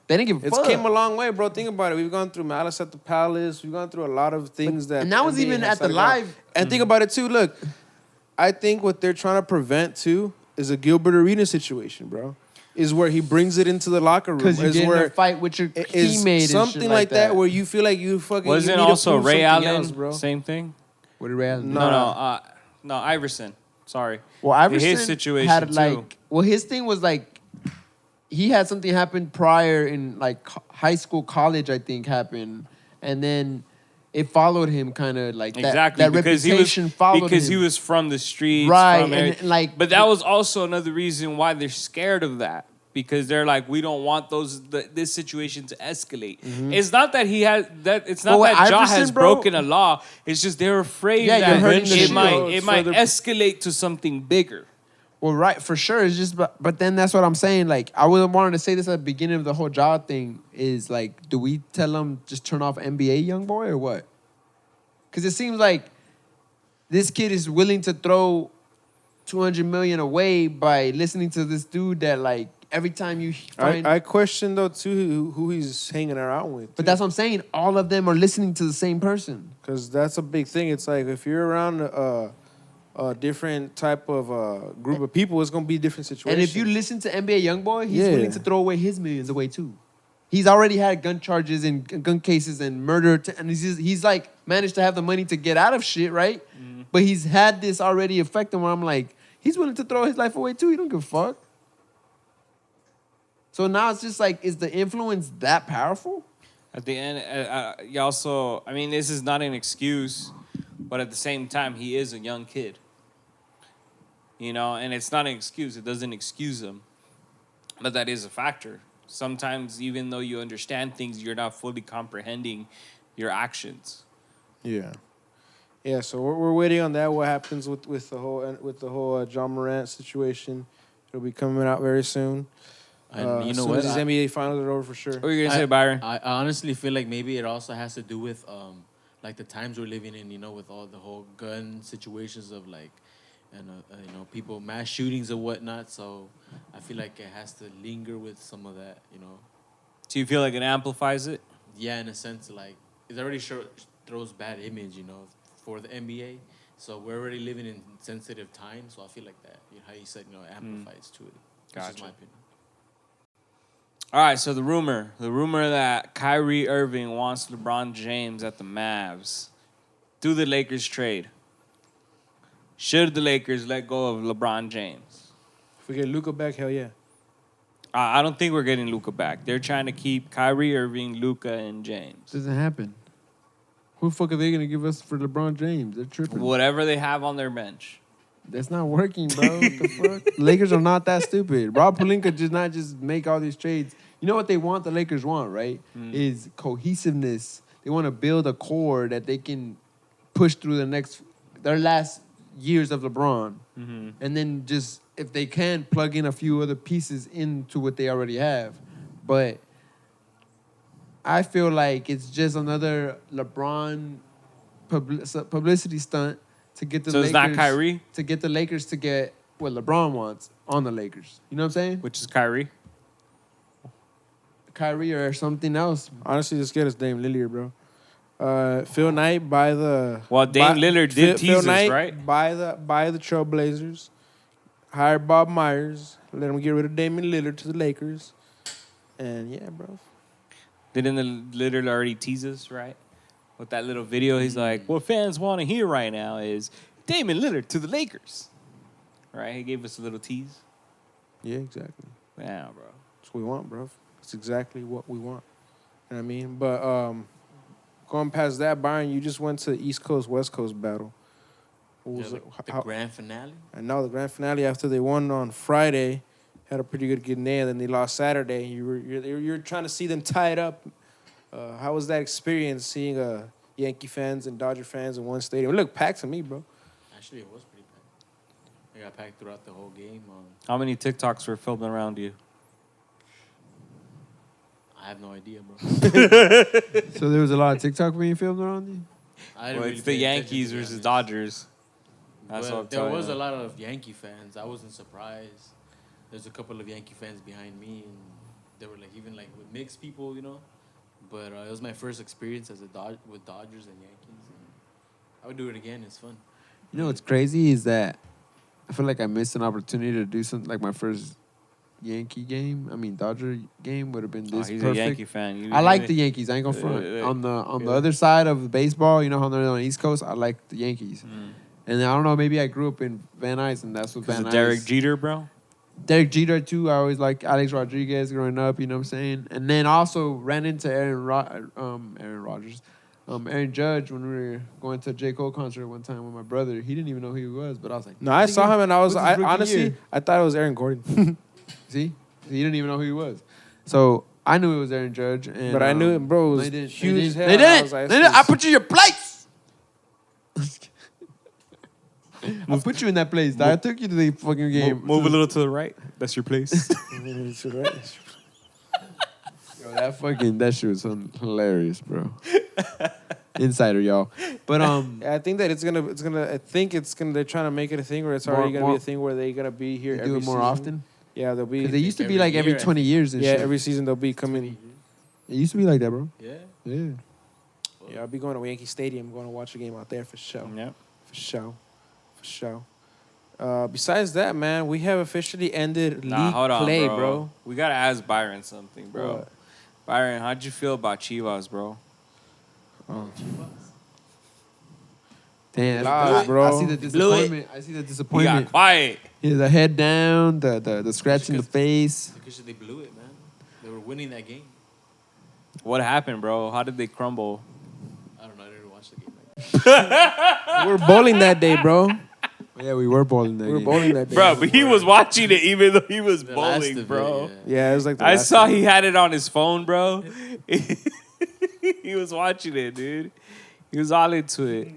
they didn't give a It's fuck. came a long way, bro. Think about it. We've gone through Malice at the Palace. We've gone through a lot of things that. and that was NBA even has at the started out. live. And think about it too. Look, I think what they're trying to prevent too is a Gilbert Arenas situation, bro. Is where he brings it into the locker room. Because you Is get in where a fight with your is teammate and something shit like that, where you feel like you fucking. you Wasn't need to also prove Ray something Allen else, bro. same thing? What did Ray Allen do? No. No, Iverson. Sorry. Well, Iverson his situation had too. like, well, his thing was like, he had something happen prior in like high school, college, I think happened, and then it followed him kind of like that. Exactly, That because reputation followed because him. he was from the streets, Right, from and, like- but that was also another reason why they're scared of that, because they're like, we don't want this situation to escalate. It's not that he has that. It's not But with that Ja Iverson, has bro- broken a law. It's just they're afraid Yeah, you're that hurting the it shield. might Further- escalate to something bigger. Well, right, for sure. It's just, but then that's what I'm saying. Like, I would have wanted to say this at the beginning of the whole job thing. Is like, do we tell him just turn off NBA, young boy, or what? Because it seems like this kid is willing to throw $200 million away by listening to this dude that like every time you find. I question though too who he's hanging out with. But that's what I'm saying. All of them are listening to the same person. Because that's a big thing. It's like if you're around a different type of group of people, it's gonna be a different situation. And if you listen to NBA YoungBoy, he's Yeah. willing to throw away his millions away too. He's already had gun charges and gun cases and murder, and he's like managed to have the money to get out of shit, right? But he's had this already affect him. Where I'm like, he's willing to throw his life away too. He don't give a fuck. So now it's just like, is the influence that powerful? At the end, you also, I mean, this is not an excuse, but at the same time, he is a young kid. You know, and it's not an excuse. It doesn't excuse him. But that is a factor. Sometimes, even though you understand things, you're not fully comprehending your actions. yeah, So we're waiting on that. What happens with the whole Ja Morant situation? It'll be coming out very soon. And you as know soon what? as these NBA finals are over for sure. What were you gonna say, Byron? I honestly feel like maybe it also has to do with like the times we're living in, you know, with all the whole gun situations of like, and you know, people mass shootings and whatnot. So I feel like it has to linger with some of that, you know. Do you feel like it amplifies it? Yeah, in a sense, like it already throws bad image, you know, for the NBA. So we're already living in sensitive times. So I feel like that, you know, how you said, you know, it amplifies to it. That's just Gotcha. my opinion. All right, so the rumor that Kyrie Irving wants LeBron James at the Mavs. Do the Lakers trade? Should the Lakers let go of LeBron James? If we get Luka back, hell yeah. I don't think we're getting Luka back. They're trying to keep Kyrie Irving, Luka, and James. Doesn't happen. Who the fuck are they gonna give us for LeBron James? They're tripping. Whatever they have on their bench. That's not working, bro. What the fuck? Lakers are not that stupid. Rob Pelinka did not just make all these trades. You know what they want? The Lakers want, right? Is cohesiveness. They want to build a core that they can push through their last years of LeBron, and then just if they can plug in a few other pieces into what they already have. But I feel like it's just another LeBron publicity stunt to get the So Lakers. it's not Kyrie? To get the Lakers to get what LeBron wants on the Lakers. You know what I'm saying? Which is Kyrie. Kyrie or something else. Honestly, just get his name Lillier, bro. Phil Knight by the. Well, Dame Lillard did tease Phil us, Knight right? by the Trailblazers. Hired Bob Myers. Let him get rid of Damian Lillard to the Lakers. And yeah, bro. Didn't the Lillard already tease us, right? With that little video, he's like, what fans want to hear right now is Damian Lillard to the Lakers. Right? He gave us a little tease. Yeah, exactly. Yeah, bro. That's what we want, bro. It's exactly what we want. You know what I mean? But going past that, Byron, you just went to the East Coast, West Coast battle. What was The grand finale. And now the grand finale after they won on Friday had a pretty good day, and then they lost Saturday. You're trying to see them tie it up. How was that experience seeing Yankee fans and Dodger fans in one stadium? It looked packed to me, bro. Actually, it was pretty packed. It got packed throughout the whole game. How many TikToks were filmed around you? I have no idea, bro. So there was a lot of TikTok being filmed around you? I didn't Well, really it's the pay attention, Yankees to be versus honest. Dodgers. That's But what I'm there telling was you. a lot of Yankee fans. I wasn't surprised. There's a couple of Yankee fans behind me, and they were like even like with mixed people, you know. But it was my first experience as with Dodgers and Yankees. And I would do it again. It's fun. You know what's crazy is that I feel like I missed an opportunity to do something like my first Dodger game would have been Oh, this he's perfect. a Yankee fan. I like the Yankees. I ain't gonna front. On the other side of baseball, you know how they're on the East Coast, I like the Yankees. And I don't know, maybe I grew up in Van Nuys, and that's what Van Nuys. Derek Jeter, bro. Derek Jeter too. I always like Alex Rodriguez growing up. You know what I'm saying? And then also ran into Aaron Judge when we were going to a J. Cole concert one time with my brother. He didn't even know who he was, but I was like, No, I saw him and I was What's his rookie honestly year? I thought it was Aaron Gordon. See, he didn't even know who he was. So I knew it was Aaron Judge, and But I knew it, bro. It was they didn't- huge they as didn't- hell. They I didn't. was like, They didn't. I put you in your place. I put you in that place. I took you to the fucking game. Move a little to the right. That's your place. Yo, that shit was hilarious, bro. Insider, y'all. But I think that they're trying to make it a thing where it's already gonna be a thing where they're gonna be here they every do it more season. often. Yeah, they'll be. Because they used to be every like every year, I 20 years and Yeah, shit. every season they'll be coming. It used to be like that, bro. Yeah. Yeah. Yeah, I'll be going to Yankee Stadium, going to watch a game out there for sure. Yep. For sure. Besides that, man, we have officially ended league Hold on, play, bro. We gotta ask Byron something, bro. What? Byron, how'd you feel about Chivas, bro? Damn, Lies, bro. I see the disappointment. I see the We got disappointment. quiet. Yeah, the head down, the scratch in the face. Because they blew it, man. They were winning that game. What happened, bro? How did they crumble? I don't know. I didn't watch the game. We were bowling that day, bro. Yeah, we were bowling that We were game. bowling that day. Bro, but he was watching it even though he was The last bowling, of bro. it, Yeah, it was like the I last saw one. he had it on his phone, bro. He was watching it, dude. He was all into it.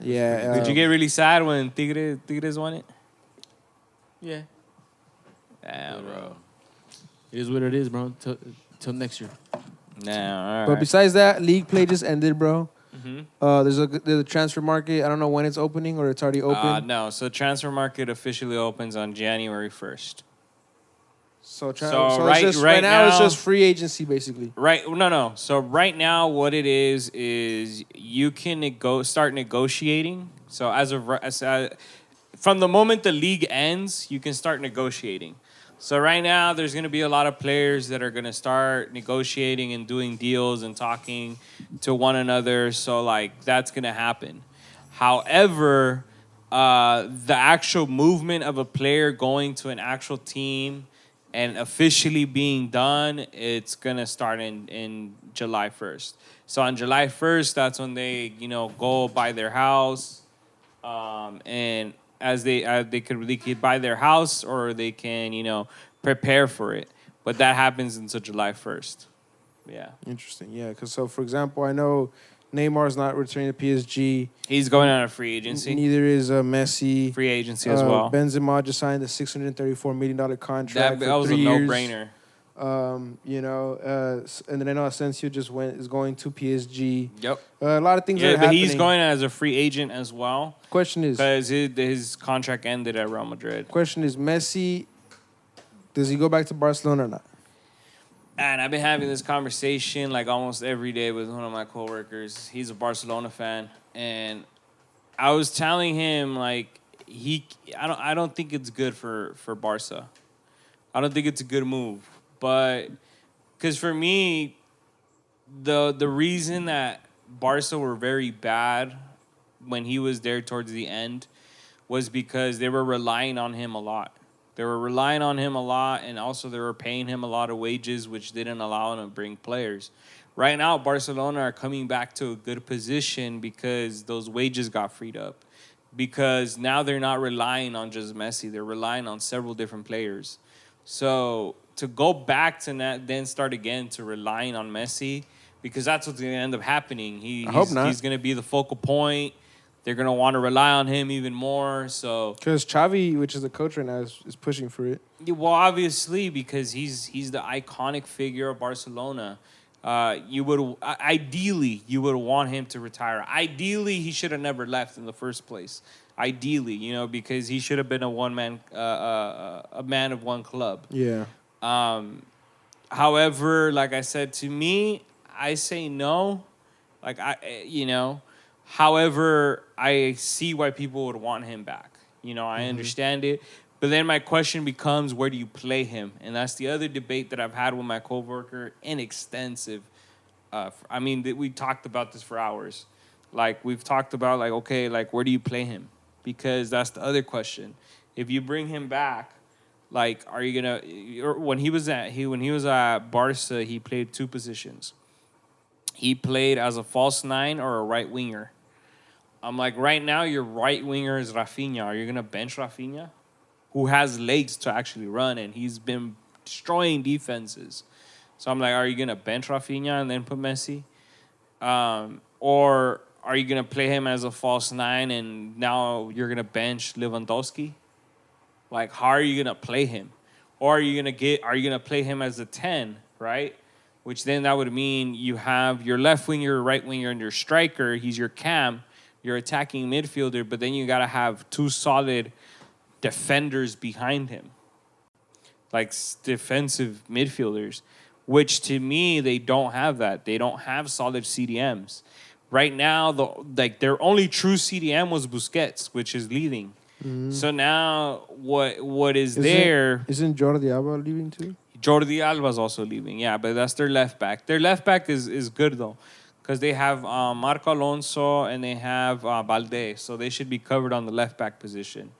Yeah. Did you get really sad when Tigres won it? Yeah. Damn, bro. It is what it is, bro. Till next year. Nah, all But right. besides that, league play just ended, bro. Mhm. There's a transfer market. I don't know when it's opening or it's already open. No, so transfer market officially opens on January 1st. So So it's right- just, right now it's now- just free agency basically. Right? No. So right now, what it is you can start negotiating. So from the moment the league ends, you can start negotiating. So right now, there's going to be a lot of players that are going to start negotiating and doing deals and talking to one another. So like that's going to happen. However, the actual movement of a player going to an actual team and officially being done, it's going to start in July 1st. So on July 1st, that's when they, go buy their house. And as they could buy their house or they can, prepare for it. But that happens until July 1st. Yeah. Interesting. Yeah, because so for example, I know Neymar's not returning to PSG. He's going on a free agency. Neither is Messi. Free agency as well. Benzema just signed a $634 million contract. That for was 3 a years. no-brainer. And then I know Asensio is going to PSG. Yep. A lot of things are Yeah, happening. but he's going as a free agent as well Question is, because his contract ended at Real Madrid. Messi, does he go back to Barcelona or not? And I've been having this conversation like almost every day with one of my coworkers. He's a Barcelona fan, and I was telling him like I don't think it's good for Barca. I don't think it's a good move, but because for me, the reason that Barca were very bad when he was there towards the end was because they were relying on him a lot. They were relying on him a lot, and also they were paying him a lot of wages, which didn't allow him to bring players. Right now, Barcelona are coming back to a good position because those wages got freed up. Because now they're not relying on just Messi, they're relying on several different players. So to go back to that, then start again to relying on Messi, because that's what's going to end up happening. I hope not. He's going to be the focal point. They're going to want to rely on him even more. So, Because Xavi, which is the coach right now, is pushing for it. well, obviously, because he's the iconic figure of Barcelona. Ideally you would want him to retire. Ideally, he should have never left in the first place. Ideally, because he should have been a man of one club. Yeah. However, like I said, to me, I say no. However, I see why people would want him back. I understand it. But then my question becomes, where do you play him? And that's the other debate that I've had with my coworker, and extensive. We talked about this for hours. Like, we've talked about, like, okay, like, where do you play him? Because that's the other question. If you bring him back, like, are you gonna? When he was at Barca, he played two positions. He played as a false nine or a right winger. I'm like, right now your right winger is Rafinha. Are you gonna bench Rafinha, who has legs to actually run, and he's been destroying defenses? So I'm like, are you gonna bench Rafinha and then put Messi, or are you gonna play him as a false nine and now you're gonna bench Lewandowski? Like, how are you gonna play him? Or are you gonna play him as a 10, right? Which then that would mean you have your left winger, your right winger, and your striker. He's your cam, your attacking midfielder, but then you gotta have two solid defenders behind him, like defensive midfielders, which to me, they don't have that. They don't have solid CDMs. Right now, their only true CDM was Busquets, which is leaving. So now what is there? Isn't Jordi Alba leaving too? Jordi Alba's also leaving, yeah, but that's their left back. Their left back is good, though, because they have Marco Alonso and they have Balde, so they should be covered on the left back position.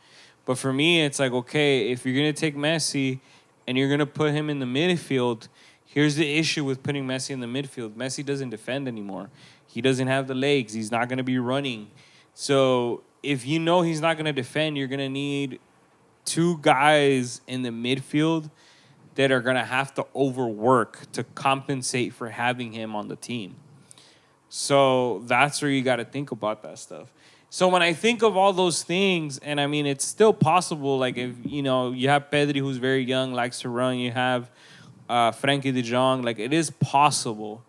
But for me, it's like, okay, if you're going to take Messi and you're going to put him in the midfield, here's the issue with putting Messi in the midfield. Messi doesn't defend anymore. He doesn't have the legs. He's not going to be running. So if you know he's not going to defend, you're going to need two guys in the midfield that are going to have to overwork to compensate for having him on the team. So that's where you got to think about that stuff. So when I think of all those things, and I mean, it's still possible, like if, you have Pedri, who's very young, likes to run, you have Frankie de Jong, like it is possible.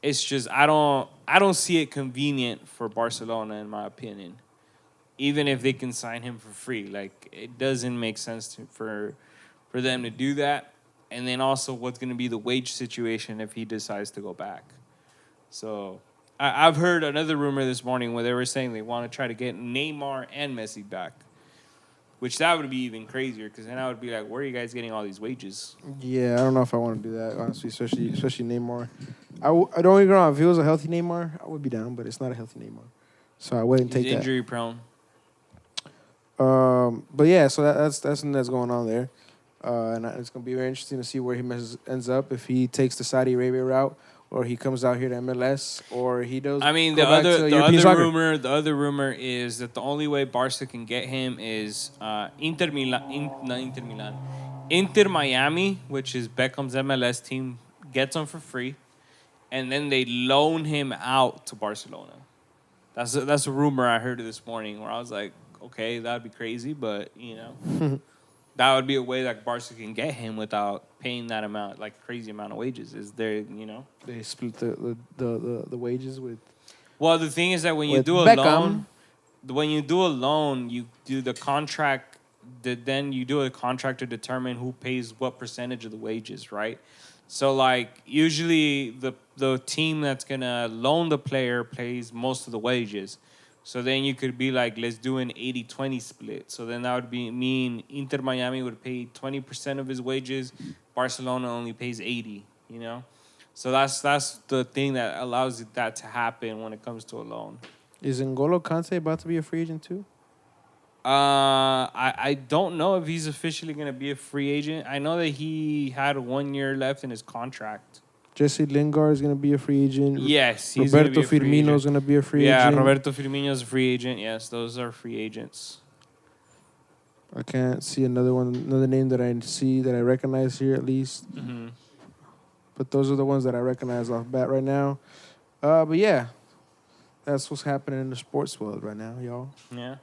It's just I don't see it convenient for Barcelona, in my opinion. Even if they can sign him for free, like it doesn't make sense for them to do that. And then also, what's going to be the wage situation if he decides to go back? So I've heard another rumor this morning where they were saying they want to try to get Neymar and Messi back, which that would be even crazier, because then I would be like, where are you guys getting all these wages? Yeah, I don't know if I want to do that, honestly, especially Neymar. I don't get wrong. If it was a healthy Neymar, I would be down, but it's not a healthy Neymar, so I wouldn't take He's that. injury prone. But yeah, so that's something that's going on there, and it's gonna be very interesting to see where he ends up, if he takes the Saudi Arabia route, or he comes out here to MLS, or he does. I mean, go back to European soccer. the other rumor is that the only way Barca can get him is Inter Miami, which is Beckham's MLS team, gets him for free, and then they loan him out to Barcelona. That's a rumor I heard this morning, where I was like, okay, that'd be crazy, but that would be a way that Barca can get him without paying that amount, like crazy amount of wages. Is there, They split the wages with. Well, the thing is that when you With do a Beckham. loan, you do the contract. Then you do a contract to determine who pays what percentage of the wages, right? So like usually the team that's gonna loan the player pays most of the wages. So then you could be like, let's do an 80-20 split. So then that would mean Inter Miami would pay 20% of his wages, Barcelona only pays 80, you know? So that's the thing that allows that to happen when it comes to a loan. Is N'Golo Kante about to be a free agent too? I don't know if he's officially going to be a free agent. I know that he had 1 year left in his contract. Jesse Lingard is going to be a free agent. Yes, he's Roberto gonna be a free Firmino is agent. going to be a free Yeah, agent. Roberto Firmino is a free agent. Yes, those are free agents. I can't see another name that I see that I recognize here at least. Mm-hmm. But those are the ones that I recognize off bat right now. But yeah, that's what's happening in the sports world right now, y'all. Yeah.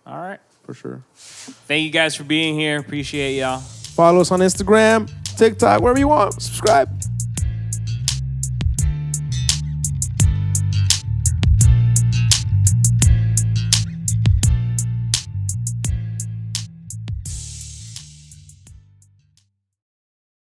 All right. For sure. Thank you guys for being here. Appreciate y'all. Follow us on Instagram, TikTok, wherever you want. Subscribe.